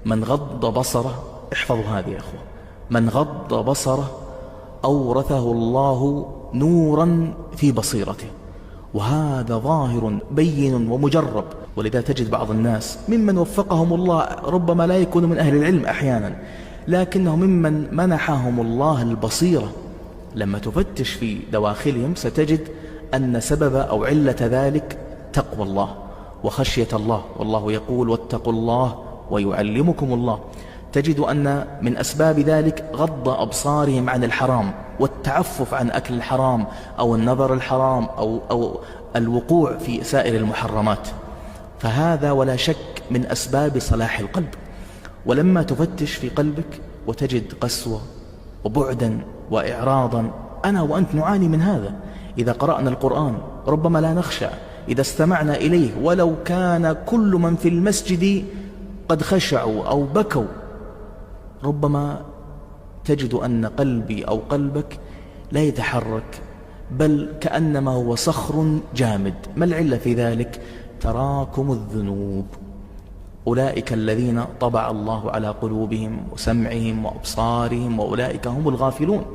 من غض بصره، احفظوا هذه يا أخوة، من غض بصره أورثه الله نورا في بصيرته. وهذا ظاهر بين ومجرب. ولذا تجد بعض الناس ممن وفقهم الله ربما لا يكون من أهل العلم أحيانا، لكنه ممن منحهم الله البصيرة، لما تفتش في دواخلهم ستجد أن سبب أو علة ذلك تقوى الله وخشية الله، والله يقول واتقوا الله ويعلمكم الله. تجد أن من أسباب ذلك غض أبصارهم عن الحرام والتعفف عن أكل الحرام أو النظر الحرام أو الوقوع في سائر المحرمات. فهذا ولا شك من أسباب صلاح القلب. ولما تفتش في قلبك وتجد قسوة وبعدا وإعراضا، أنا وأنت نعاني من هذا. إذا قرأنا القرآن ربما لا نخشع، إذا استمعنا إليه ولو كان كل من في المسجد قد خشعوا أو بكوا، ربما تجد أن قلبي أو قلبك لا يتحرك، بل كأنما هو صخر جامد. ما العلة في ذلك؟ تراكم الذنوب. أولئك الذين طبع الله على قلوبهم وسمعهم وأبصارهم وأولئك هم الغافلون.